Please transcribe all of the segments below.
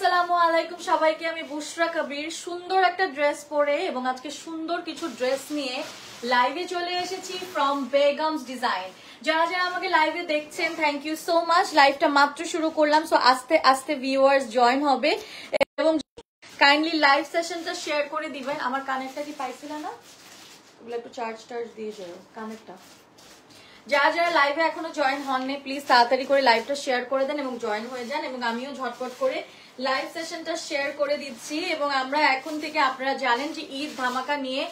আসসালামু আলাইকুম সবাইকে। আমি বুশরা কবির সুন্দর একটা ড্রেস পরে এবং আজকে সুন্দর কিছু ড্রেস নিয়ে লাইভে চলে এসেছি ফ্রম বেগমস ডিজাইন। যারা যারা আমাকে লাইভে দেখছেন থ্যাংক ইউ সো মাচ। লাইভটা মাত্র শুরু করলাম, সো আস্তে আস্তে ভিউয়ার্স জয়েন হবে এবং কাইন্ডলি লাইভ সেশনটা শেয়ার করে দিবেন। আমার কানেরটা কি পাইছিল না, ওগুলো একটু চার্জ দিয়ে যাও কানেরটা। যারা যারা লাইভে এখনো জয়েন হননি প্লিজ তাড়াতাড়ি করে লাইভটা শেয়ার করে দেন এবং জয়েন হয়ে যান। এবং আমিও ঝটপট করে লাইভ সেশনটা শেয়ার করে দিচ্ছি। এবং আমরা এখন থেকে আপনারা জানেন যে ঈদ ধামাকা নিয়ে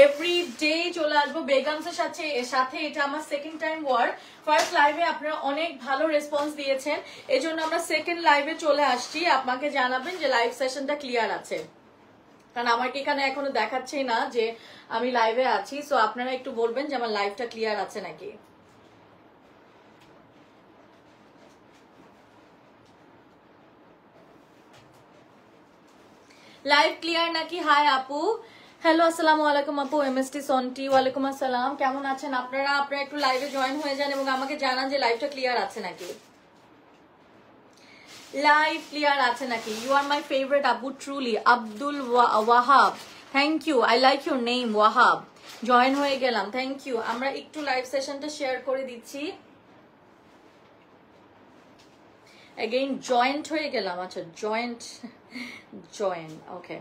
এভরি ডে চলে আসবো বেগমসের সাথে। এটা আমার সেকেন্ড টাইম ওয়ার্ক। ফার্স্ট লাইভে আপনারা অনেক ভালো রেসপন্স দিয়েছেন, এই জন্য আমরা সেকেন্ড লাইভে চলে আসছি। আপনাকে জানাবেন যে লাইভ সেশনটা ক্লিয়ার আছে, কারণ আমাকে এখানে এখনো দেখাচ্ছেই না যে আমি লাইভে আছি। সো আপনারা একটু বলবেন যে আমার লাইভটা ক্লিয়ার আছে নাকি। লাইভ ক্লিয়ার নাকি? হাই আপু, হ্যালো আসসালামু আলাইকুম আপু, এমএসটি সন্টি, ওয়ালাইকুম আসসালাম। কেমন আছেন আপনারা? আপনারা একটু লাইভে জয়েন হয়ে যান এবং আমাকে জানান যে লাইভটা ক্লিয়ার আছে নাকি। লাইভ ক্লিয়ার আছে নাকি? ইউ আর মাই ফেভারিট আপু, truly. Abdul Wahab, thank you, I like your name Wahab. Join হয়ে গেলাম, থ্যাংক ইউ। আমরা একটু লাইভ সেশনটা শেয়ার করে দিচ্ছি। এগেইন জয়েন্ট হয়ে গেলাম, আচ্ছা জয়েন ওকে।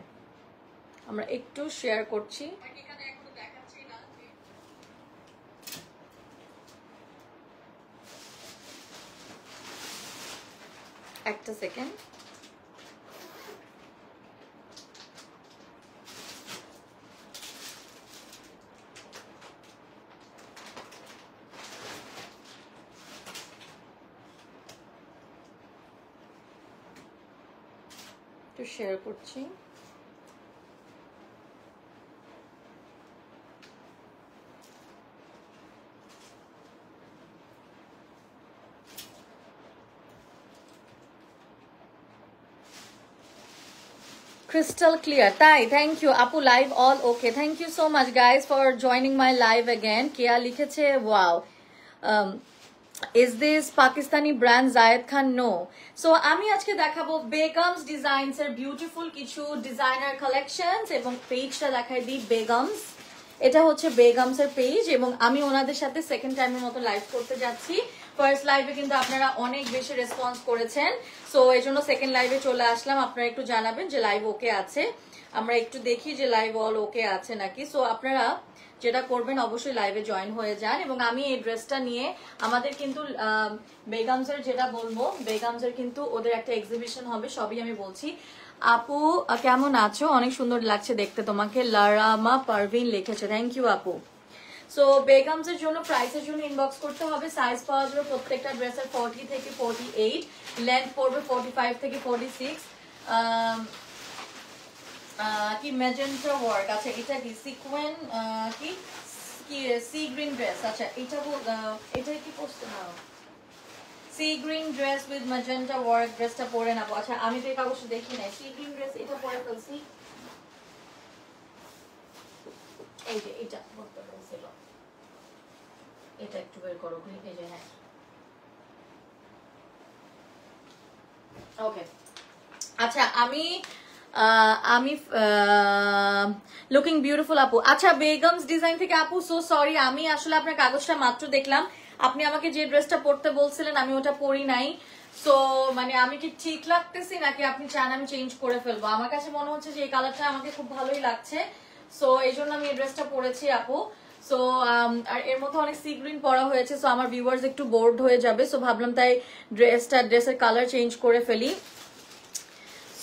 আমরা একটু শেয়ার করছি। একটা সেকেন্ড। একটু শেয়ার করছি। Crystal clear, তাই থ্যাংক ইউ আপু। Live all okay, thank you so much guys for joining my live again. Keya লিখেছে wow, is this Pakistani brand Zayed Khan? No. So আমি আজকে দেখাবো বেগমস ডিজাইনস এর বিউটিফুল কিছু ডিজাইনার কালেকশনস এবং পেজটা দেখাই দিই বেগমস। এটা হচ্ছে বেগমস এর পেজ এবং আমি ওনাদের সাথে সেকেন্ড টাইমের মতো লাইভ করতে যাচ্ছি। ফার্স্ট লাইভে কিন্তু আপনারা অনেক বেশি রেসপন্স করেছেন, সো এই জন্য সেকেন্ড লাইভে চলে আসলাম। আপনারা একটু জানাবেন যে লাইভ ওকে আছে, আমরা একটু দেখি যে লাইভ অল ওকে আছে নাকি। সো আপনারা যেটা করবেন অবশ্যই লাইভে জয়েন হয়ে যান। এবং আমি এই ড্রেসটা নিয়ে আমাদের কিন্তু বেগমসের যেটা বলবো, বেগমসের কিন্তু ওদের একটা এক্সিবিশন হবে, সবই আমি বলছি। আপু কেমন আছো? অনেক সুন্দর লাগছে দেখতে তোমাকে, লারামা পারভিন লিখেছে, থ্যাংক ইউ আপু। সো বেগমস এর জন্য প্রাইসের জন্য ইনবক্স করতে হবে। সাইজ পাওয়া যাবে প্রত্যেকটা ড্রেসের 40 থেকে 48, লেন্থ পড়বে 45 থেকে 46। কি ম্যাজেন্টা ওয়ার্ক, আচ্ছা এটা কি সিকোয়েন কি কি সি গ্রিন ড্রেস, আচ্ছা এটা কি পড়ছে না, sea green dress with magenta work. ড্রেসটা পরে নেবো। আচ্ছা আমি তো এই কাগজটা দেখি নাই, সি গ্রিন ড্রেস এটা পরে ফেলছি। এই যে এটা পড়তে বলছিল, এটা একটু বের করো এই যে, হ্যাঁ ওকে। আচ্ছা আমি লুকিং বিউটিফুল আপু। আচ্ছা বেগমস ডিজাইন থেকে আপু, সো সরি আমি আসলে আপনার কাগজটা মাত্র দেখলাম। আপনি আমাকে যে ড্রেসটা পরতে বলছিলেন আমি ওটা পরি নাই। সো মানে আমি কি ঠিক লাগতেছি নাকি আপনি চান আমি চেঞ্জ করে ফেলবো? আমার কাছে মনে হচ্ছে যে এই কালারটা আমাকে খুব ভালোই লাগছে, সো এই জন্য আমি এই ড্রেসটা পরেছি আপু। সো আর এর মধ্যে অনেক সি গ্রিন পরা হয়েছে, সো আমার ভিউয়ার্স একটু বোর্ড হয়ে যাবে, সো ভাবলাম তাই ড্রেসের কালার চেঞ্জ করে ফেলি।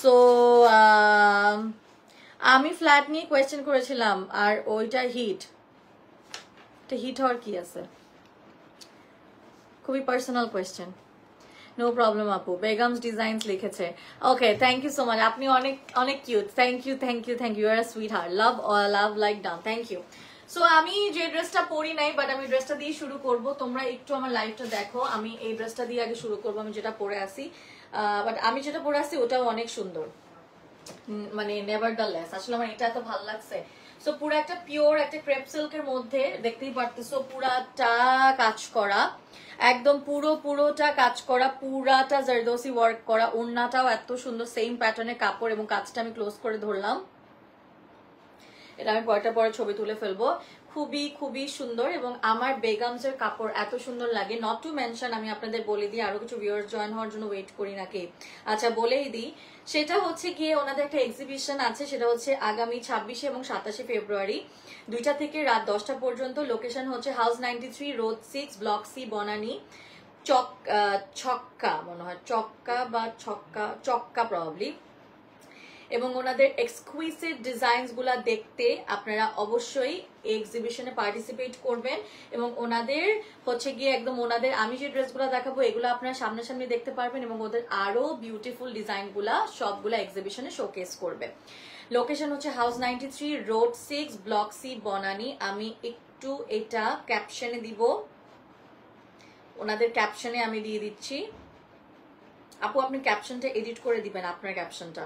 সো আমি ফ্ল্যাট নিয়ে কোয়েশ্চেন করেছিলাম আর ওইটা হিট হওয়ার কি আছে, খুবই পার্সোনাল কোয়েশ্চেন। নো প্রবলেম আপু, বেগমস ডিজাইনস লিখেছে, okay thank you so much. আপনি অনেক অনেক কিউট, থ্যাংক ইউ আর sweetheart, love like down, thank you. So আমি যে ড্রেসটা পরি নাই বাট আমি ড্রেসটা দিয়ে শুরু করব। তোমরা একটু আমার লাইভটা দেখো, আমি এই ড্রেসটা দিয়ে আগে শুরু করবো, আমি যেটা পরে আসি। বাট আমি যেটা পরে আসছি ওটাও অনেক সুন্দর, মানে নেভার দ্য লেস। আসলে আমার এটা এত ভালো লাগছে। সো পুরো একটা পিওর একটা ক্রেপ সিল্কের মধ্যে দেখতেই পারতেছো পুরাটা কাজ করা, একদম পুরোটা কাজ করা, পুরাটা জারদোসি ওয়ার্ক করা, ওড়নাটাও এত সুন্দর সেম প্যাটার্নের কাপড় এবং কাজটা আমি ক্লোজ করে ধরলাম। এটা আমি পরে ছবি তুলে ফেলবো। খুবই সুন্দর এবং আমার বেগমসের কাপড় এত সুন্দর লাগে। নট টু মেনশন, আমি আপনাদের বলে দিই, আরো কিছু ভিউয়ার্স জয়েন হওয়ার জন্য ওয়েট করি নাকি, আচ্ছা বলেই দিই, সেটা হচ্ছে গিয়ে ওনাদের একটা এক্সিবিশন আছে, সেটা হচ্ছে আগামী 26 এবং 27 ফেব্রুয়ারি 2টা থেকে রাত 10টা পর্যন্ত। লোকেশন হচ্ছে house 93 road 6 block C Banani, ছক্কা মনে হয়, চক্কা প্রবাবলি। এবং ওনাদের এক্সকুইসিভ ডিজাইনস গুলা দেখতে আপনারা অবশ্যই এক্সিবিশনে পার্টিসিপেট করবেন। এবং ওনাদের হচ্ছে গিয়ে একদম ওনাদের আমি যে ড্রেসগুলো দেখাবো এগুলো আপনারা সামনাসামনি দেখতে পারবেন এবং ওদের আরো বিউটিফুল ডিজাইন গুলা সবগুলা এক্সিবিশনে শোকেস করবে। লোকেশন হচ্ছে house 93 road 6 block C Banani. আমি একটু এটা ক্যাপশনে দিব, ওনাদের ক্যাপশনে আমি দিয়ে দিচ্ছি। আপু আপনি ক্যাপশনটা এডিট করে দিবেন, আপনার ক্যাপশনটা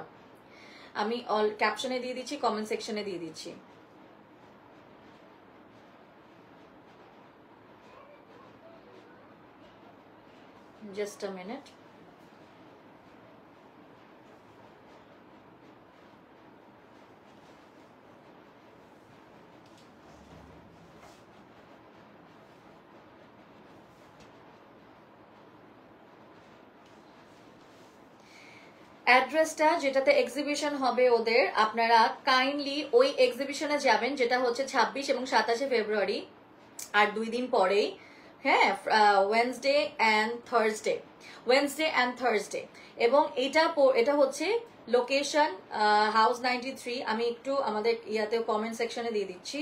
আমি অল ক্যাপশনে দিয়ে দিচ্ছি, কমেন্ট সেকশনে দিয়ে দিচ্ছি। Just a minute. অ্যাড্রেসটা যেটাতে এক্সিবিশন হবে ওদের, আপনারা কাইন্ডলি ওই এক্সিবিশনে যাবেন যেটা হচ্ছে 26 এবং 27 ফেব্রুয়ারি, আর 2 দিন পরেই, হ্যাঁ, ওয়েডনেসডে অ্যান্ড থার্সডে। এবং এটা হচ্ছে লোকেশন হাউস 93। আমি একটু আমাদের ইয়াতেও কমেন্ট সেকশনে দিয়ে দিচ্ছি।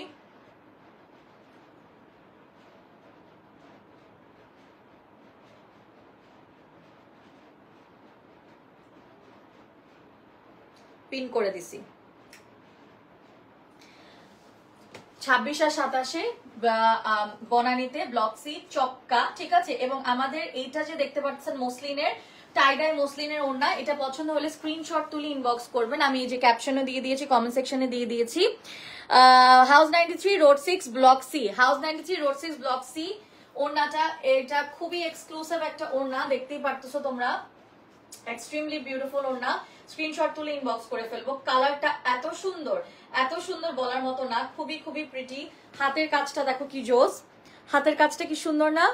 পিন করে দিছি 26 আর 27 বনানীতে ব্লক সি চক্কা, ঠিক আছে। এবং আমাদের এইটা যে দেখতে পাচ্ছেন মসলিনের টাইডাই মসলিনের ওড়না, এটা পছন্দ হলে স্ক্রিনশট তুলে ইনবক্স করবেন। আমি এই যে ক্যাপশনে দিয়ে দিয়েছি, কমেন্ট সেকশনে দিয়ে দিয়েছি। House 93 road 6 block C, house 93 road 6 block C. ওড়নাটা এটা খুবই এক্সক্লুসিভ একটা ওড়না, দেখতেই পারতেছো তোমরা, এক্সট্রিমলি বিউটিফুল ওড়না। স্ক্রিনশট তুলে ইনবক্স করে ফেলবো। কালারটা এত সুন্দর বলার মতো না, খুবই প্রিটি। হাতের কাজটা দেখো কি জোস, হাতের কাজটা কি সুন্দর না,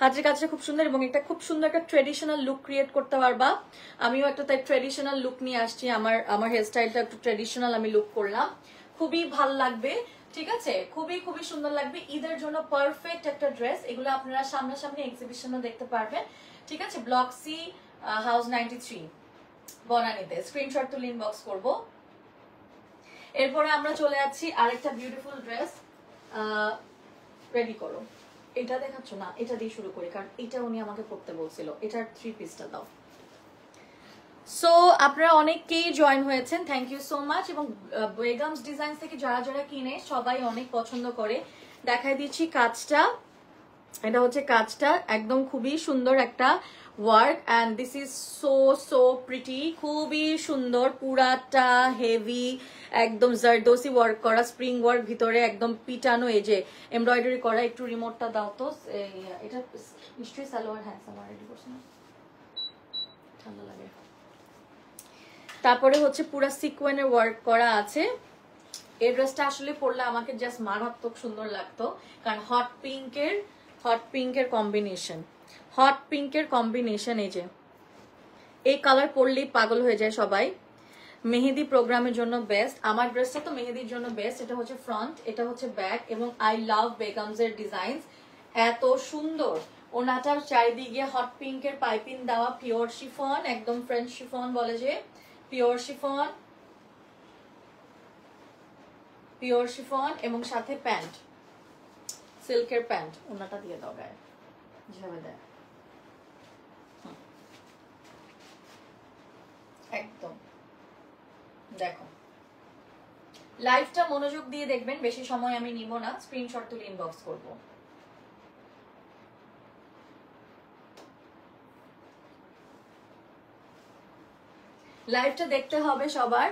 হাতের কাজটা খুব সুন্দর এবং এটা খুব সুন্দর একটা ট্রেডিশনাল লুক ক্রিয়েট করতে পারবা। আমিও একটা তাই ট্রেডিশনাল লুক নিয়ে আসছি, আমার হেয়ার স্টাইলটা একটু ট্রেডিশনাল আমি লুক করলাম, খুবই ভাল লাগবে, ঠিক আছে। খুবই সুন্দর লাগবে, ঈদের জন্য পারফেক্ট একটা ড্রেস। এগুলো আপনারা সামনাসামনি এক্সিবিশনও দেখতে পারবেন, ঠিক আছে। ব্লক সি হাউস 93 বনানীতে। স্ক্রিনশট তুলে ইনবক্স করব। এরপরে আমরা চলে যাচ্ছি আরেকটা বিউটিফুল ড্রেস। রেডি করো, এটা দেখাচ্ছ না, এটা দিয়ে শুরু করি কারণ এটা উনি আমাকে পড়তে বলছিল। এটার 3 পিসটা দাও। সো আপনারা অনেককেই জয়েন হয়েছেন, থ্যাংক ইউ সো মাচ। এবং বেগমস ডিজাইন থেকে যারা কিনে সবাই অনেক পছন্দ করে। দেখাই দিচ্ছি কাজটা, এটা হচ্ছে কাজটা, একদম খুবই সুন্দর একটা work and this is so pretty, খুবই সুন্দর, পুরাটা হেভি একদম জারদোসি ওয়ার্ক করা, স্প্রিং ওয়ার্ক ভিতরে একদম পিটানো, এই যে এমব্রয়ডারি করা। একটু রিমোটটা দাও তো, এটা নিশ্চয়ই সালোয়ার, হ্যাঁ সালোয়ার রেডি করছে না, ঠান্ডা লাগে। তারপরে হচ্ছে পুরা সিকোয়েনের ওয়ার্ক করা আছে। এই ড্রেসটা আসলে পরলে আমাকে জাস্ট মারাত্মক সুন্দর লাগতো, কারণ হট পিঙ্কের কম্বিনেশন, এই যে এই কালার পরলেই পাগল হয়ে যায় সবাই। মেহেদি প্রোগ্রামের জন্য বেস্ট। আমার ড্রেসটা তো মেহেদির জন্য বেস্ট। এটা হচ্ছে ফ্রন্ট, এটা হচ্ছে ব্যাক এবং আই লাভ বেগমস এর ডিজাইনস, এত সুন্দর। ওনাটার চারিদিকে হট পিঙ্কের পাইপিং দেওয়া, পিওর শিফন, একদম ফ্রেঞ্চ শিফন বলে যে, পিওর শিফন এবং সাথে প্যান্ট, সিল্কের প্যান্ট। ওনাটা দিয়ে দাও গায়ে, যেভাবে দেয় একদম। দেখো লাইভটা মনোযোগ দিয়ে দেখবেন, বেশি সময় আমি নিব না, স্ক্রিনশট তুলে ইনবক্স করব। লাইভটা দেখতে হবে সবার।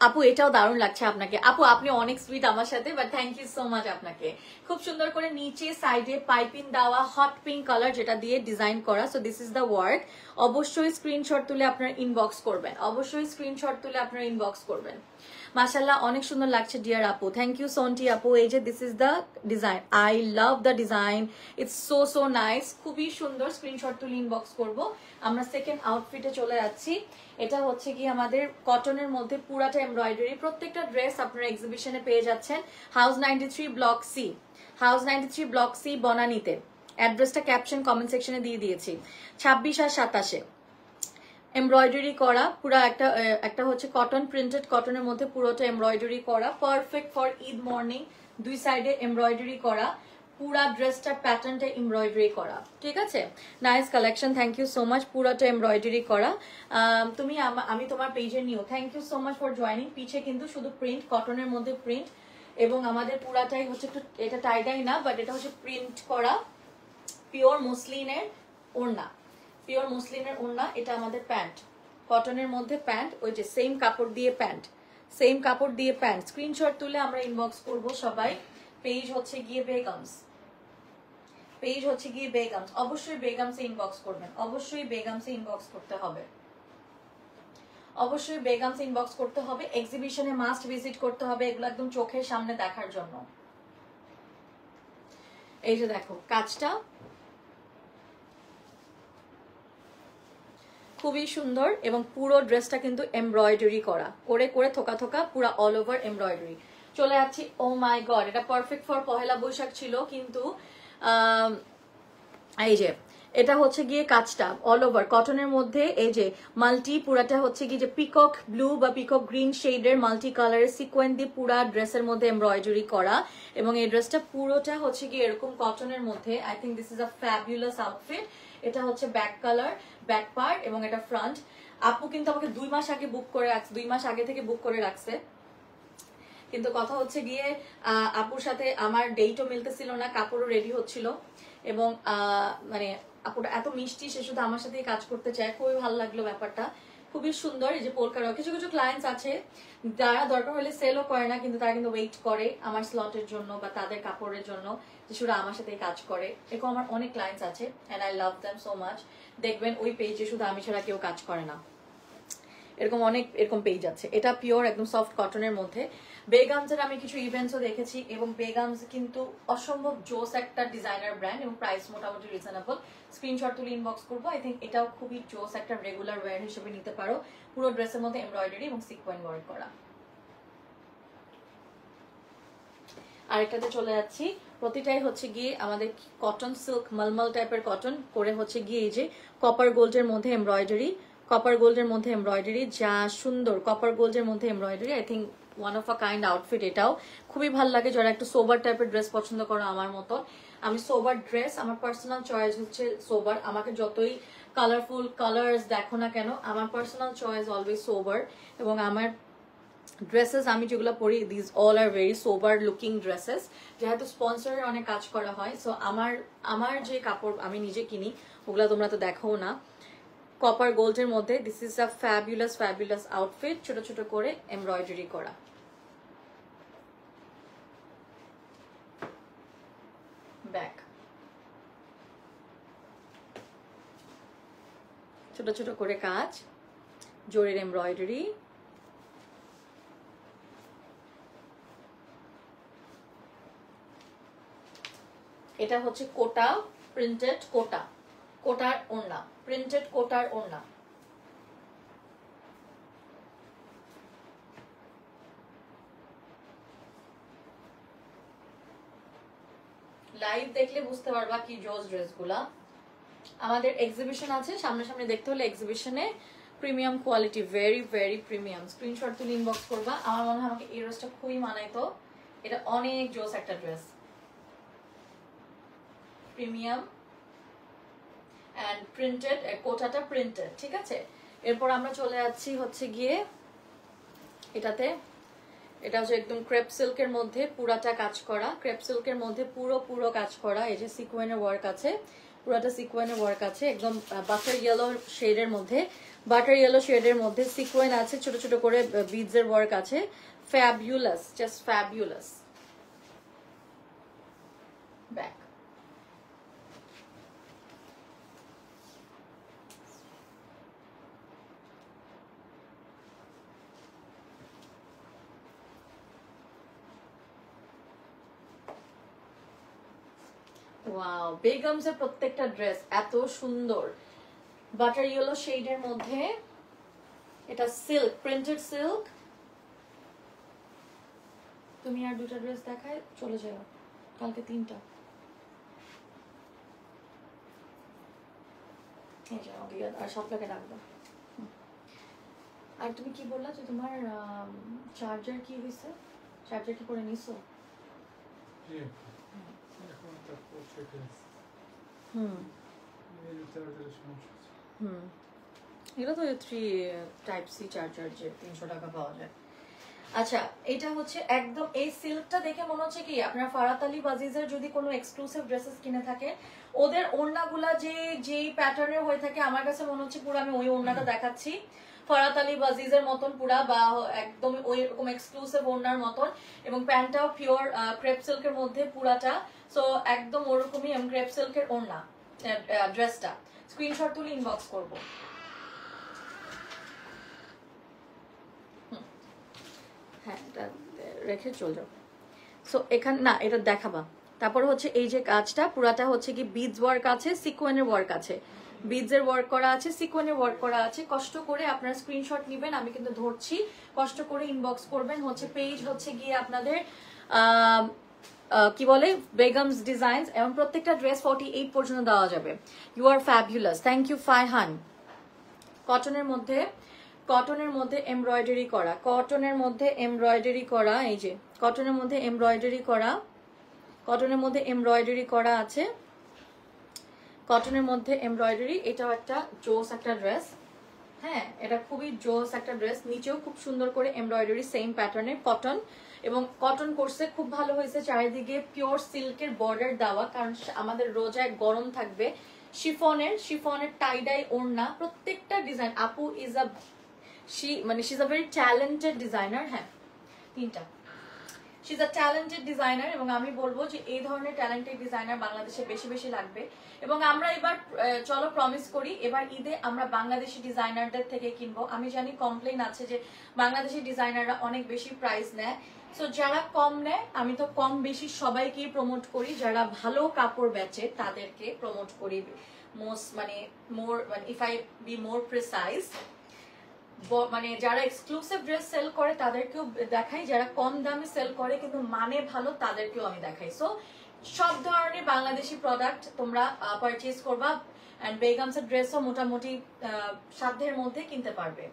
আপু এটাও দারুণ লাগছে আপনাকে আপু, আপনি অনেক সুইট আমার সাথে, but thank you so much আপনাকে। খুব সুন্দর করে নিচে সাইডে পাইপিং দেওয়া হট পিঙ্ক কালার যেটা দিয়ে ডিজাইন করা। So this is the work. অবশ্যই স্ক্রিনশট তুলে আপনার ইনবক্স করবেন, অবশ্যই স্ক্রিনশট তুলে আপনার ইনবক্স করবেন। মাশাআল্লাহ অনেক সুন্দর লাগছে ডিয়ার আপু, থ্যাংক ইউ সন্টি আপু। এই যে this is the design, I love the design, it's so so nice, খুবই সুন্দর। স্ক্রিনশট তুলে ইনবক্স করব। আমরা সেকেন্ড আউটফিটে চলে যাচ্ছি। এটা হচ্ছে কি আমাদের কটনের মধ্যে পুরাটা এমব্রয়ডারি, প্রত্যেকটা ড্রেস আপনারা এক্সিবিশনে পেয়ে যাচ্ছেন house 93 block C, house 93 block C বনানীতে। অ্যাড্রেসটা ক্যাপশন কমেন্ট সেকশনে দিয়ে দিয়েছি। 26 আর 27 এমব্রয়ডারি করা পুরা একটা হচ্ছে কটন, প্রিন্টেড কটনের মধ্যে পুরোটা এমব্রয়ডারি করা, পারফেক্ট ফর ঈদ মর্নিং। দুই সাইডে এমব্রয়ডারি করা, পুরা ড্রেসটার প্যাটার্নটা এমব্রয়ডারি করা, ঠিক আছে। Nice collection, thank you so much. পুরাটা এমব্রয়ডারি করা। তুমি আমি তোমার পেজে নিও, thank you so much for joining. পিছে কিন্তু শুধু প্রিন্ট, কটনের মধ্যে প্রিন্ট, এবং আমাদের পুরাটাই হচ্ছে একটু, এটা টাইডাই না বাট এটা হচ্ছে প্রিন্ট করা, পিওর মসলিনের ওড়না, পিওর মসলিনের ওড়না। এটা আমাদের প্যান্ট, কটনের মধ্যে প্যান্ট, ওই যে সেম কাপড় দিয়ে প্যান্ট, সেম কাপড় দিয়ে প্যান্ট। স্ক্রিনশট তুলে আমরা ইনবক্স করব সবাই। পেজ হচ্ছে গিয়ে বেগমস, পেজ হচ্ছে গিয়ে বেগমস। অবশ্যই বেগমসে ইনবক্স করবেন, অবশ্যই বেগমসে ইনবক্স করতে হবে, অবশ্যই বেগমসে ইনবক্স করতে হবে। এক্সিবিশনে মাস্ট ভিজিট করতে হবে, এগুলো একদম চোখের সামনে দেখার জন্য। এই যে দেখো কাজটা খুবই সুন্দর, এবং পুরো ড্রেসটা কিন্তু এমব্রয়ডারি করা, করে করে থোকা থোকা পুরো অল ওভার এমব্রয়ডারি। চলে যাচ্ছি, ও মাই গড, এটা পারফেক্ট ফর পহেলা বৈশাখ ছিল, কিন্তু এই যে এটা হচ্ছে গিয়ে কাজটা অল ওভার কটনের মধ্যে, এই যে মাল্টি পুরাটা হচ্ছে গিয়ে যে পিকক ব্লু বা পিকক গ্রিন শেডের মাল্টি কালারের সিকোয়েন্স দিয়ে পুরা ড্রেসের মধ্যে এমব্রয়ডারি করা, এবং এই ড্রেসটা পুরোটা হচ্ছে গিয়ে এরকম কটনের মধ্যে। I think this is a fabulous outfit. এটা হচ্ছে ব্যাক কালার, ব্যাক পার্ট, এবং এটা ফ্রন্ট। আপু কিন্তু আমাকে 2 মাস আগে বুক করে রাখছে, 2 মাস আগে থেকে বুক করে রাখছে, কিন্তু কথা হচ্ছে গিয়ে আপুর সাথে আমার ডেটও মিলতেছিল না, কাপড়ও রেডি হচ্ছিল, এবং মানে আপুটা এত মিষ্টি, সে শুধু আমার সাথেই কাজ করতে চায়। খুবই ভালো লাগলো ব্যাপারটা, খুবই সুন্দর। এই যে পোলকার, কিছু কিছু ক্লায়েন্টস আছে যারা দরকার হলে সেলও করে না, কিন্তু তারা কিন্তু ওয়েট করে আমার স্লটের জন্য বা তাদের কাপড়ের জন্য, যে শুধু আমার সাথেই কাজ করে। এরকম আমার অনেক ক্লায়েন্টস আছে, and I love them so much. দেখবেন ওই পেজে শুধু আমি ছাড়া কেউ কাজ করে না, এরকম অনেক এরকম পেজ আছে। এটা পিওর একদম সফট কটনের মধ্যে। বেগামসের আমি কিছু ইভেন্টসও দেখেছি, এবং বেগামস কিন্তু অসম্ভব জোস একটা ডিজাইনার ব্র্যান্ড, এবং প্রাইস মোটামুটি রিজনেবল। স্ক্রিনশট তুলে ইনবক্স করবো। আই থিঙ্ক এটাও খুবই জোস একটা রেগুলার ওয়্যার হিসেবে নিতে পারো। পুরো ড্রেসের মধ্যে এমব্রয়ডারি এবং সিকোয়েন্স ওয়ার্ক করা। আরেকটাতে চলে যাচ্ছি, প্রতিটাই হচ্ছে গিয়ে আমাদের কটন সিল্ক মলমল টাইপের কটন করে হচ্ছে গিয়ে এই যে কপার গোল্ডের মধ্যে এমব্রয়ডারি, কপার গোল্ডের মধ্যে এমব্রয়ডারি, যা সুন্দর কপার গোল্ডের মধ্যে embroidery. I think one of a kind outfit. এটাও খুবই ভালো লাগে যারা একটু সোবার টাইপের ড্রেস পছন্দ করো আমার মতন। আমি সোবার ড্রেস, আমার পার্সোনাল চয়েস হচ্ছে সোবার। আমাকে যতই কালারফুল কালার্স দেখো না কেন, আমার পার্সোনাল চয়েস অলওয়েজ সোবার। এবং আমার ড্রেসেস আমি যেগুলো পরি, this all are very sober looking dresses. যেহেতু স্পন্সরের অনেক কাজ করা হয়, সো আমার যে কাপড় আমি নিজে কিনি ওগুলো তোমরা তো দেখো না। কপার গোল্ডের মধ্যে this is a fabulous fabulous outfit, ছোট ছোট করে এমব্রয়ডারি করা। ব্যাক ছোট ছোট করে কাজ, জরির এমব্রয়ডারি। এটা হচ্ছে কোটা, প্রিন্টেড কোটা, কোটার ওড়না, প্রিন্টেড কোটার ওড়না। লাইভ দেখলে বুঝতে পারবা কি জোস ড্রেসগুলা। আমাদের এক্সিবিশন আছে সামনাসামনি, দেখতে হলে এক্সিবিশনে premium quality, very very premium. Screenshot তুলে ইনবক্স করবা। আমার মনে হয় আমাকে এই ড্রেসটা খুবই মানাইতো, এটা অনেক জোস একটা ড্রেস, প্রিমিয়াম অ্যান্ড প্রিন্টেড, কোটাটা প্রিন্টেড, ঠিক আছে। এরপর আমরা চলে যাচ্ছি হচ্ছে গিয়ে এটাতে, এটা হচ্ছে একদম ক্রেপ সিল্কের মধ্যে পুরাটা কাজ করা, ক্রেপ সিল্কের মধ্যে পুরো কাজ করা। এই যে সিকোয়েনের ওয়ার্ক আছে, পুরোটা সিকোয়েনের ওয়ার্ক আছে, একদম বাটার ইয়েলো শেডের মধ্যে, বাটার ইয়েলো শেডের মধ্যে সিকোয়েন আছে, ছোট ছোট করে বিডসের ওয়ার্ক আছে। Fabulous, just fabulous. Back wow, Begum's এর প্রত্যেকটা ড্রেস এত সুন্দর, বাটার ইয়েলো শেডের মধ্যে, এটা সিল্ক, প্রিন্টেড সিল্ক। তুমি আর দুটা ড্রেস দেখায় চলে যাও, কালকে 3টা। এই যে আর সবটাকে ডাকবো। আর তুমি কি বললা যে তোমার চার্জার কি হয়েছে? চার্জার কি করে নিছো? এটা তো 3 টাইপ সি চার্জার, যে 300 টাকা পাওয়া যায়। আচ্ছা, এটা হচ্ছে একদম, এই সিল্কটা দেখে মনে হচ্ছে কি আপনার ফারাত আলী বাজিজের যদি কোনো এক্সক্লুসিভ ড্রেসেস কিনে থাকে, ওদের ওড়নাগুলা যেই প্যাটার্নের হয়ে থাকে, আমার কাছে মনে হচ্ছে পুরো আমি ওই ওড়নাটা দেখাচ্ছি, ফারাত আলী বাজিজের মতন পুরা, বা একদম ওই রকম এক্সক্লুসিভ ওড়নার মতন, এবং প্যান্টটাও পিওর ক্রেপ সিল্কের মধ্যে পুরাটা। সো একদম ওরকমই ক্রেপ সিল্কের ওড়না ড্রেসটা। স্ক্রিনশট তুলে ইনবক্স করবো। হ্যাঁ, এটা রেখে চল যাও। সো এখানে না, এটা দেখাবা। তারপর হচ্ছে এই যে কাজটা পুরাটা হচ্ছে কি বিডস ওয়ার্ক আছে, সিকোয়েনের ওয়ার্ক আছে, বিডসের ওয়ার্ক করা আছে, সিকোয়েনের ওয়ার্ক করা আছে। কষ্ট করে আপনারা স্ক্রিনশট নেবেন, আমি কিন্তু ধরছি, কষ্ট করে ইনবক্স করবেন। হচ্ছে পেজ হচ্ছে গিয়ে আপনাদের কি বলে, বেগমস ডিজাইনস, এবং প্রত্যেকটা ড্রেস 48 পর্যন্ত দেওয়া যাবে। You are fabulous, thank you Faihan. কটনের মধ্যে, কটনের মধ্যে এমব্রয়ডারি করা, কটনের মধ্যে এমব্রয়ডারি করা, এই যে কটনের মধ্যে এমব্রয়ডারি করা, কটনের মধ্যে এমব্রয়ডারি করা আছে, কটনের মধ্যে এমব্রয়ডারি। এটাও একটা জোস একটা ড্রেস, হ্যাঁ এটা খুবই জোস একটা ড্রেস। নিচেও খুব সুন্দর করে এমব্রয়ডারি, সেম প্যাটার্নের কটন, এবং কটন কোর্সে খুব ভালো হয়েছে, চারিদিকে পিওর সিল্কের বর্ডার দেওয়া, কারণ আমাদের রোজায় গরম থাকবে। শিফনের টাইডাই ওড়না, প্রত্যেকটা ডিজাইন। আপু is a she is a very talented designer. হ্যাঁ, 3টা, she is a talented designer, এবং আমি বলবো যে এই ধরনের ট্যালেন্টেড ডিজাইনার বাংলাদেশে বেশি বেশি লাগবে। এবং আমরা এবার চলো প্রমিস করি, এবার ঈদে আমরা বাংলাদেশি ডিজাইনারদের থেকে কিনবো। আমি জানি কমপ্লেন আছে যে বাংলাদেশি ডিজাইনাররা অনেক বেশি প্রাইস নেয়, সো যারা কম নেয়, আমি তো কম বেশি সবাইকেই প্রমোট করি, যারা ভালো কাপড় বেচে তাদেরকে প্রমোট করি most, more, if I be more precise, যারা এক্সক্লুসিভ ড্রেস সেল করে তাদেরকেও দেখাই, যারা কম দামে সেল করে কিন্তু মানে ভালো তাদেরকেও আমি দেখাই। সো সব ধরনের বাংলাদেশি প্রোডাক্ট তোমরা পারচেজ করবা, এন্ড বেগমস এর ড্রেসও মোটামুটি সাধ্যের মধ্যে কিনতে পারবে।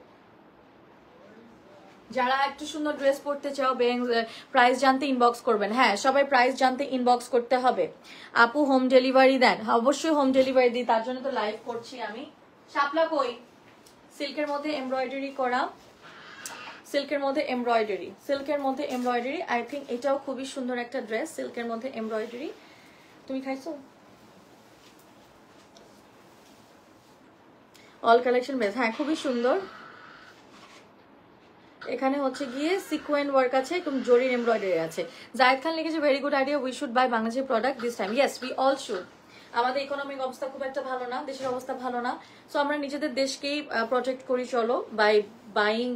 যারা একটু সুন্দর ড্রেস পরতে চাও, প্রাইস জানতে ইনবক্স করবেন। হ্যাঁ, সবাই প্রাইস জানতে ইনবক্স করতে হবে। আপু হোম ডেলিভারি দেন? অবশ্যই হোম ডেলিভারি দিই, তার জন্য তো লাইভ করছি আমি। শাপলা কই? সিল্কের মধ্যে এমব্রয়ডারি করা, সিল্কের মধ্যে এমব্রয়ডারি, সিল্কের মধ্যে এমব্রয়ডারি। আই থিঙ্ক এটাও খুবই সুন্দর একটা ড্রেস, সিল্কের মধ্যে এমব্রয়ডারি। তুমি খাইছো? অল কালেকশন বেস, হ্যাঁ খুবই সুন্দর। এখানে হচ্ছে গিয়ে সিকোয়েন্ট ওয়ার্ক আছে, একদম জরির এমব্রয়ডারি আছে। জায়েদ খান লিখেছে very good idea, we should buy Bangladeshi product this time. Yes, we all should. আমাদের ইকোনমিক অবস্থা খুব একটা ভালো না, দেশের অবস্থা ভালো না, সো আমরা নিজেদের দেশকেই প্রোটেক্ট করি চলো, by buying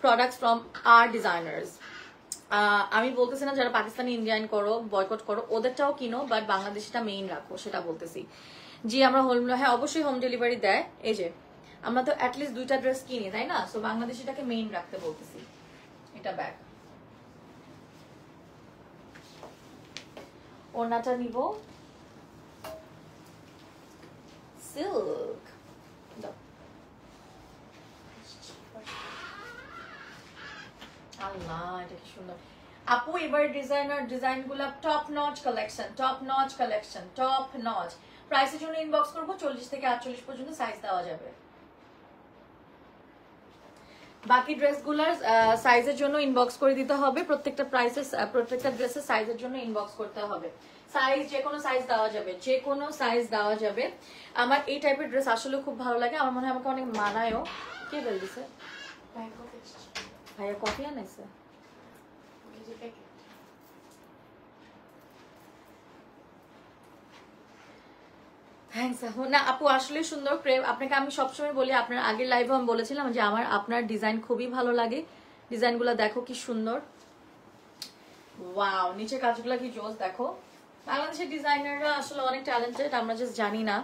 products from our designers. আমি বলতেছি না যারা পাকিস্তানি ইন্ডিয়ান করো, বয়কট করো, ওদেরটাও কিনো, বাট বাংলাদেশিটা মেইন রাখো, সেটা বলতেছি। জি আমরা হ্যাঁ অবশ্যই হোম ডেলিভারি দেয়। এই যে আমরা তো অ্যাটলিস্ট 2টা ড্রেস কিনি, তাই না? সো বাংলাদেশিটাকে মেইন রাখতে বলতেছি। এটা ব্যাগ, ওড়নাটা নিব সিল্ক। আল্লাহ এটা কি সুন্দর। আপু এবার ডিজাইন গুলা top notch collection, top notch collection, top notch. প্রাইসের জন্য ইনবক্স করবো, 40 থেকে 48 পর্যন্ত সাইজ দেওয়া যাবে। বাকি ড্রেসগুলার সাইজের জন্য ইনবক্স করে দিতে হবে, প্রত্যেকটা প্রাইসের প্রত্যেকটা ড্রেসের সাইজের জন্য ইনবক্স করতে হবে। সাইজ যে কোনো সাইজ দেওয়া যাবে, যে কোনো সাইজ দেওয়া যাবে। আমার এই টাইপের ড্রেস আসলে খুব ভালো লাগে, আমার মনে হয় আমাকে অনেক মানায়ও। কে বল দিছে? ভাইয়া কফি আনাইছে। না আপু আসলে সুন্দর ক্রেপ, আপনাকে আমি সবসময় বলি, আপনার আগের লাইভে আমি বলেছিলাম যে আপনার ডিজাইন খুবই ভালো লাগে, ডিজাইনগুলো দেখো কি সুন্দর। ওয়াও, নিচে কাজগুলো কি জোস দেখো। বাংলাদেশের ডিজাইনাররা আসলে অনেক ট্যালেন্টেড, আমরা জাস্ট জানি না,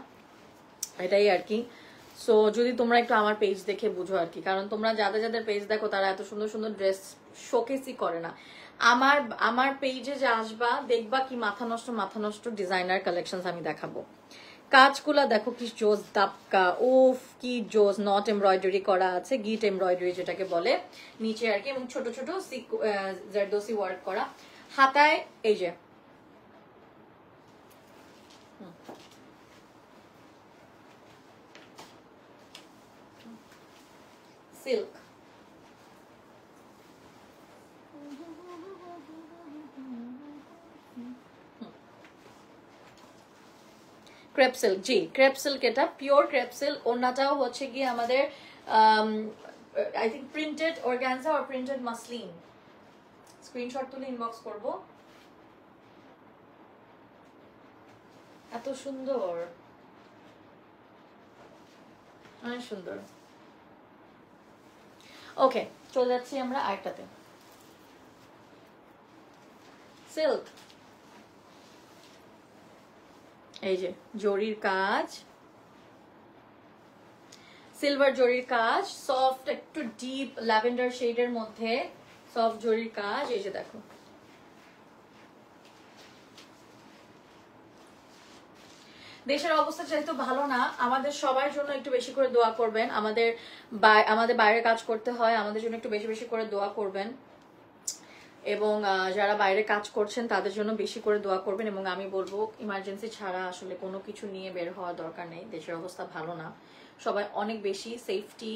এটাই আর কি। সো যদি তোমরা একটু আমার পেজ দেখে বুঝো আর কি, কারণ তোমরা যাদের যাদের পেজ দেখো তারা এত সুন্দর সুন্দর ড্রেস শোকেসই করে না। আমার পেজে যে আসবা দেখবা কি মাথা নষ্ট ডিজাইনার কালেকশনস আমি দেখাবো। কাজগুলা দেখো কি জোস, দাপকা উফ কি জোস, নট এমব্রয়ডারি করা আছে, গিট এমব্রয়ডারি যেটাকে বলে নিচে আর কি, এবং ছোট ছোট জারদোসি ওয়ার্ক করা হাতায়। এই যে silk, crepe silk, G crepe silk, এটা পিওর ক্রেপ সিল্ক। ওড়নাটাও হচ্ছে গিয়ে আমাদের আই থিঙ্ক প্রিন্টেড অর্গানজা আর প্রিন্টেড মাসলিন। স্ক্রিনশট তুলে ইনবক্স করব। এত সুন্দর, অনেক সুন্দর। ওকে, চলে যাচ্ছি আমরা আরেকটাতে। সিল্ক, এই যে জরির কাজ, সিলভার জরির কাজ, সফট একটু ডিপ ল্যাভেন্ডার শেডের মধ্যে সফট জরির কাজ। এই যে দেখো, দেশের অবস্থা যেহেতু ভালো না, আমাদের সবার জন্য একটু বেশি করে দোয়া করবেন। আমাদের বাইরে কাজ করতে হয়, আমাদের জন্য একটু বেশি বেশি করে দোয়া করবেন, এবং যারা বাইরে কাজ করছেন তাদের জন্য বেশি করে দোয়া করবেন। এবং আমি বলবো ইমার্জেন্সি ছাড়া আসলে কোনো কিছু নিয়ে বের হওয়ার দরকার নেই, দেশের অবস্থা ভালো না। সবাই অনেক বেশি সেফটি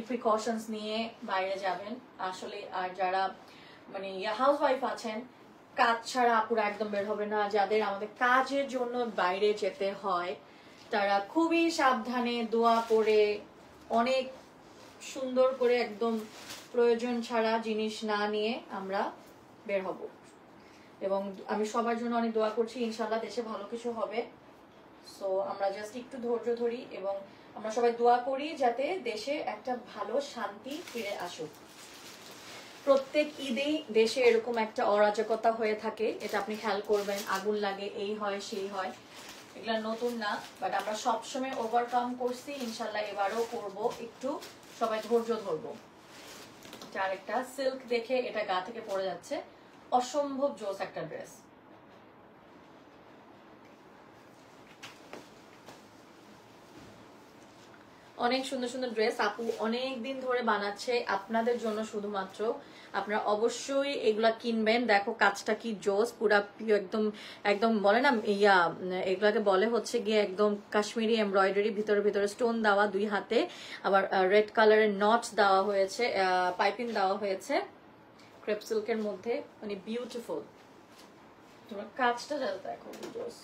প্রিকশনস নিয়ে বাইরে যাবেন আসলে। আর যারা মানে হাউস ওয়াইফ আছেন, কাজ ছাড়া আপুরা একদম বের হবে না। যাদের আমাদের কাজের জন্য বাইরে যেতে হয় তারা খুবই সাবধানে দোয়া করে অনেক সুন্দর করে একদম প্রয়োজন ছাড়া জিনিস না নিয়ে আমরা বের হব। এবং আমি সবার জন্য অনেক দোয়া করছি, ইনশাল্লাহ দেশে ভালো কিছু হবে। সো আমরা জাস্ট একটু ধৈর্য ধরি এবং আমরা সবাই দোয়া করি যাতে দেশে একটা ভালো শান্তি ফিরে আসুক। প্রত্যেক ঈদেই দেশে এরকম একটা অরাজকতা হয়ে থাকে, এটা আপনি খেয়াল করবেন। আগুন লাগে, এই হয় সেই হয়, এগুলা নতুন না, বাট আমরা সবসময় ওভারকাম করছি, ইনশাল্লাহ এবারও করব। একটু সবাই ধৈর্য ধরবো। আরেকটা সিল্ক দেখে এটা গা থেকে পড়ে যাচ্ছে, অসম্ভব জোস একটা ড্রেস। অনেক সুন্দর সুন্দর ড্রেস আপু অনেক দিন ধরে বানাচ্ছে আপনাদের জন্য শুধুমাত্র। আপনারা অবশ্যই এগুলা কিনবেন। দেখো কাজটা কি জোস, পুরা একদম একদম বলে না ইয়া, এগুলাকে বলে হচ্ছে গিয়ে একদম কাশ্মীরি এমব্রয়ডারি, ভিতরে ভিতরে স্টোন দেওয়া, দুই হাতে আবার রেড কালারের নট দেওয়া হয়েছে, পাইপিং দেওয়া হয়েছে ক্রেপ সিল্কের মধ্যে, মানে বিউটিফুল। তোমরা কাজটা যাতে দেখো জোস।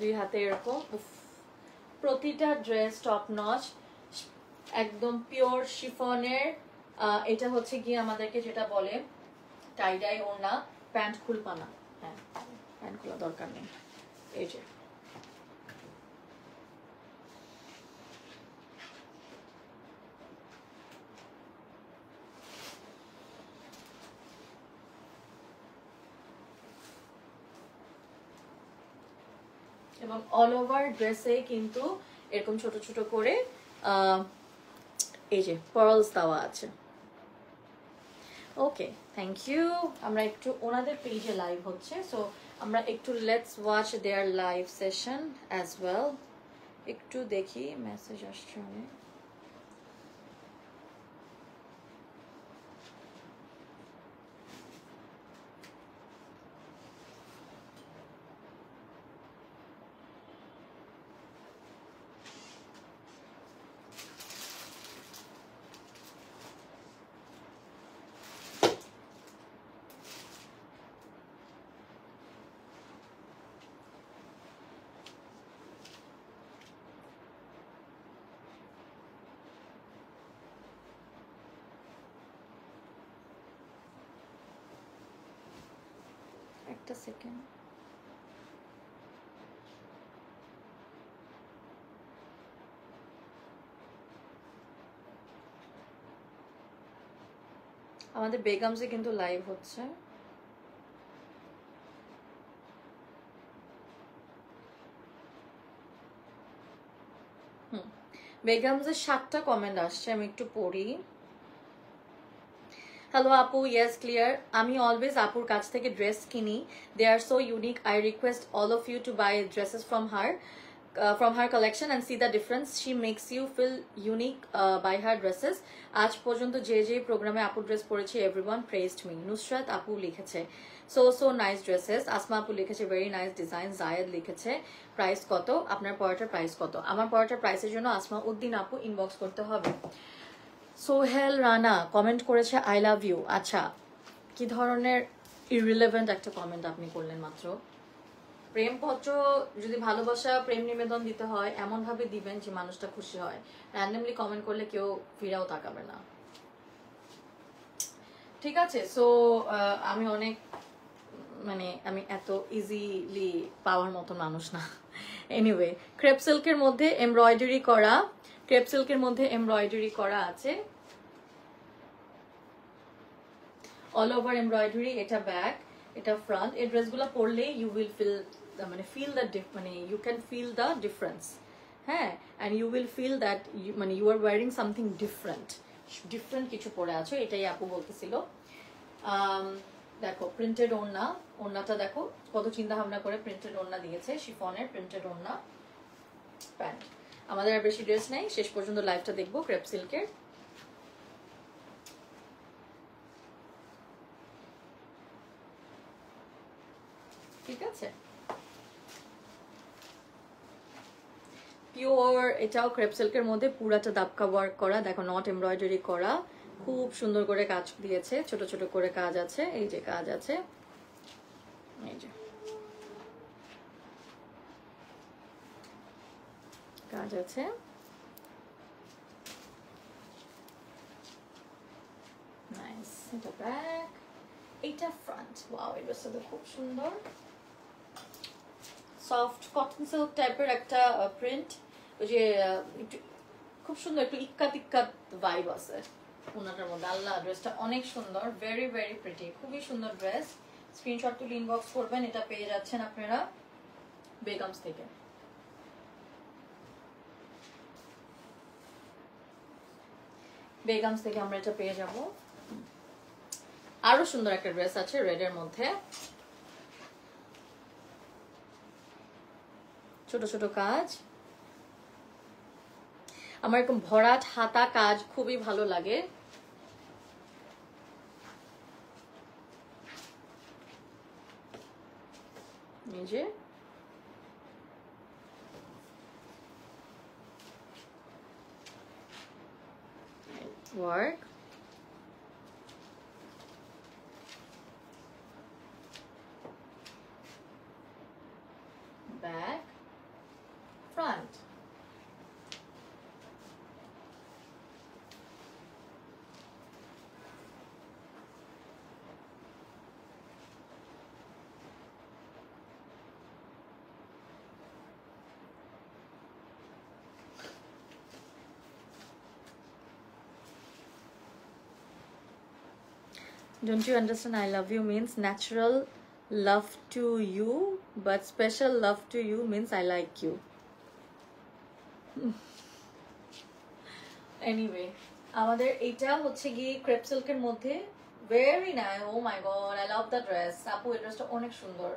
দুই হাতে এরকম, প্রতিটা ড্রেস টপ নচ, একদম পিওর শিফনের। এটা হচ্ছে গিয়ে আমাদেরকে যেটা বলে টাইডাই ওড়না, প্যান্ট খুলবা না, হ্যাঁ প্যান্ট খোলা দরকার নেই। এই যে এবং অল ওভার ড্রেসে কিন্তু এরকম ছোট ছোট করে এই যে পার্লস দেওয়া আছে। Okay, thank you. আমরা একটু ওনাদের পেজে লাইভ হচ্ছে, সো আমরা একটু let's watch their live session as well. একটু দেখি মেসেজ আসছে অনেক। একটা সেকেন্ড। আমাদের বেগমসে কিন্তু লাইভ হচ্ছে। বেগমসের 7টা কমেন্ট আসছে, আমি একটু পড়ি। হ্যালো আপু, ইয়েস ক্লিয়ার। আমি অলওয়েজ আপুর কাছ থেকে ড্রেস কিনি, they are so unique. I request all of you to buy dresses from her collection and see the difference. She makes you feel unique by her dresses. আজ পর্যন্ত যে প্রোগ্রামে আপু ড্রেস পরেছি everyone praised me. নুসরাত আপু লিখেছে so nice dresses. Asma আপু লিখেছে very nice design. জায়েদ লিখেছে প্রাইস কত, আপনার পরাটার প্রাইস কত? আমার পরাটার প্রাইসের জন্য আসমা উদ্দিন আপু ইনবক্স করতে হবে। সোহেল রানা কমেন্ট করেছে আই লাভ ইউ। আচ্ছা, কি ধরনের ইররিলেভেন্ট একটা কমেন্ট আপনি করলেন মাত্র। প্রেমপত্র যদি ভালোবাসা প্রেম নিবেদন দিতে হয় এমন ভাবে দিবেন যে মানুষটা খুশি হয়। র্যান্ডমলি কমেন্ট করলে কেউ ফিরাও তাকাবে না, ঠিক আছে? সো আমি অনেক আমি এত ইজিলি পাওয়ার মতো মানুষ না। এনিওয়ে, ক্রেপ সিল্কের মধ্যে এমব্রয়ডারি করা আছে, অল ওভার এমব্রয়ডারি। এটা ব্যাক, এটা ফ্রন্ট। এই ড্রেসগুলো পরলে you will feel you can feel the difference. হ্যাঁ, and you will feel that you are wearing something different কিছু পরে আছো, এটাই আপু বলতেছিল। দেখো প্রিন্টেড ওড়নাটা দেখো কত চিন্তা ভাবনা করে প্রিন্টেড ওড়না দিয়েছে, শিফনের প্রিন্টেড ওড়না, প্যান্ট। আমাদের আর বেশি ড্রেস নেই, শেষ পর্যন্ত লাইভটা দেখবো ক্রেপ সিল্কের। ঠিক আছে, পিওর। এটাও ক্রেপ সিল্কের মধ্যে পুরাটা দাপকা ওয়ার্ক করা, দেখো নট এমব্রয়ডারি করা, খুব সুন্দর করে কাজ দিয়েছে, ছোট ছোট করে কাজ আছে, এই যে কাজ আছে, এই যে কাজ আছে। নাইস। এটা ব্যাক, এটা ফ্রন্ট। ওয়াও, এই ড্রেসটা তো খুব সুন্দর, সফট কটন সিল্ক টাইপের একটা প্রিন্ট, ওই যে একটু খুব সুন্দর, একটু ইক্কাত ভাইব আছে ওনাটার মধ্যে। আল্লাহ, ড্রেসটা অনেক সুন্দর, ভেরি ভেরি প্রিটি, খুবই সুন্দর ড্রেস। স্ক্রিনশট তুলে ইনবক্স করবেন, এটা পেয়ে যাচ্ছেন আপনারা বেগমস থেকে। আমরা এটা পেয়ে যাব। আরো সুন্দর একটা ড্রেস আছে রেড এর মধ্যে, ছোট ছোট কাজ। আমার এরকম ভরাট হাতা কাজ খুবই ভালো লাগে। এই যে work, back, front. Don't you understand? I love you means natural love to you, but special love to you means I like you. Anyway, আমাদের এটা হচ্ছে গিয়ে ক্রেপ সিল্কের মধ্যে, very nice. Oh my God, I love the dress. আপু, এই ড্রেসটা অনেক সুন্দর,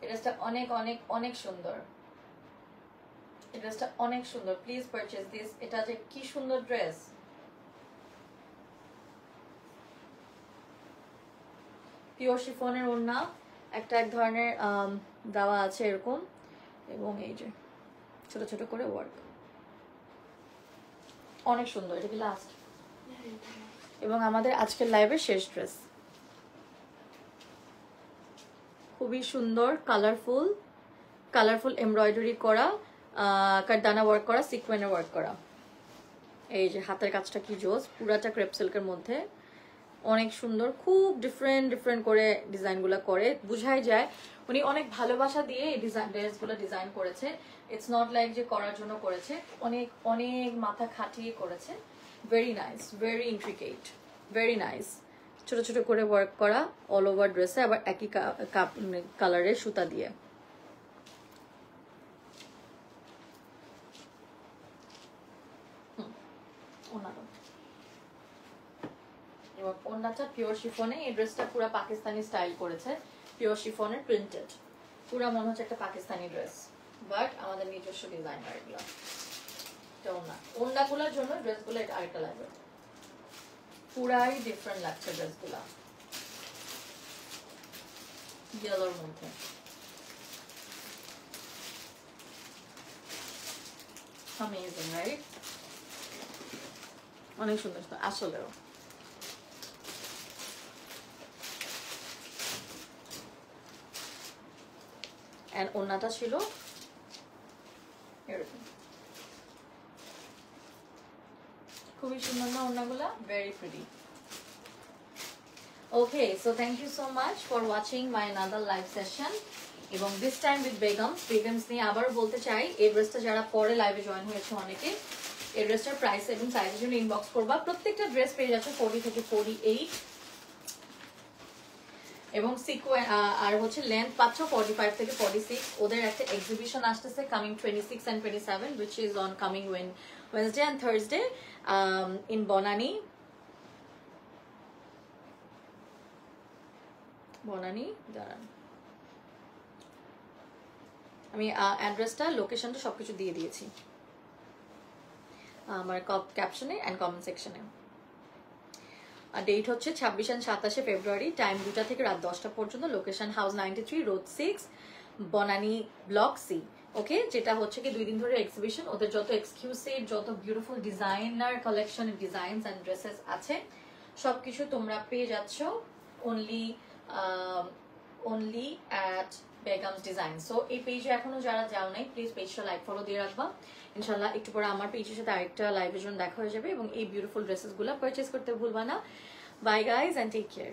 এই ড্রেসটা অনেক অনেক অনেক সুন্দর, এই ড্রেসটা অনেক সুন্দর। Please purchase this. এটা যে কি সুন্দর ড্রেস, পিওর শিফনের ওড়না, একটা এক ধরনের দেওয়া আছে এরকম, এবং এই যে ছোট ছোট করে ওয়ার্ক, অনেক সুন্দর। এটা কি লাস্ট? এবং আমাদের আজকের লাইভের শেষ ড্রেস, খুবই সুন্দর, কালারফুল এমব্রয়ডারি করা, কারদানা ওয়ার্ক করা, সিকোয়েনের ওয়ার্ক করা। এই যে হাতের কাজটা কি জোস, পুরাটা ক্রেপ সিল্কের মধ্যে, অনেক সুন্দর, খুব ডিফারেন্ট ডিফারেন্ট করে ডিজাইনগুলো করে, বুঝাই যায় উনি অনেক ভালোবাসা দিয়ে এই ড্রেসগুলো ডিজাইন করেছে। ইটস নট লাইক যে করার জন্য করেছে, অনেক অনেক মাথা খাটিয়ে করেছে। Very nice, very intricate, very nice. ছোট ছোট করে ওয়ার্ক করা অল ওভার ড্রেসে, আবার একই কালারের সুতা দিয়ে। এবার ওড়নাটা পিওর শিফনে, এই ড্রেসটা পুরো পাকিস্তানি স্টাইল করেছে, পিওর শিফনের প্রিন্টেড, পুরো মনে হচ্ছে একটা পাকিস্তানি ড্রেস, বাট আমাদের নিজস্ব ডিজাইনার এগুলো। ওড়নাগুলোর জন্য ড্রেসগুলো এটা আরেকটা লাগবে, পুরাই ডিফারেন্ট লাগছে ড্রেসগুলা, ইয়েলোর মধ্যে। Amazing right? অনেক সুন্দর সুন্দর আসলেও। এন্ড ওড়নাটা ছিল এরকম, খুবই সুন্দর না ওড়নাগুলা? Very pretty. Okay, so thank you so much for watching my another live session. এবং this time with বেগমস নিয়ে আবার বলতে চাই, এই ড্রেসটা যারা পরে লাইভে জয়েন হয়েছে অনেকে, এই ড্রেসটার প্রাইস এবং সাইজের জন্য ইনবক্স করবা। প্রত্যেকটা ড্রেস পেয়ে যাচ্ছে 40 থেকে 48, এবং আর হচ্ছে লেন্থ পাচ্ছ 45 থেকে 46। ওদের একটা এক্সিবিশন আসতেছে coming 26 and 27, which is on coming Wednesday and Thursday in Banani দাঁড়ান, আমি অ্যাড্রেসটা, লোকেশনটা সবকিছু দিয়ে দিয়েছি আমার ক্যাপশনে অ্যান্ড কমেন্ট সেকশনে। ডেট হচ্ছে 26 and 27 ফেব্রুয়ারি, টাইম 2টা থেকে রাত 10টা পর্যন্ত। Location house 93 road 6 Banani block C. Okay, যেটা হচ্ছে কি 2 দিন ধরে এক্সিবিশন। ওদের যত এক্সক্লুসিভ, যত beautiful designer collection, designs and dresses আছে, সবকিছু তোমরা পেয়ে যাচ্ছ only at Begum's design. So এই পেজে এখনো যারা যাও নাই, প্লিজ পেজটা লাইক ফলো দিয়ে রাখবা। ইনশাল্লাহ একটু পরে আমার পেজের সাথে আরেকটা লাইভের জন্য দেখা হয়ে যাবে, এবং এই বিউটিফুল ড্রেসেসগুলো পারচেস করতে ভুলবা না। Bye guys and take care.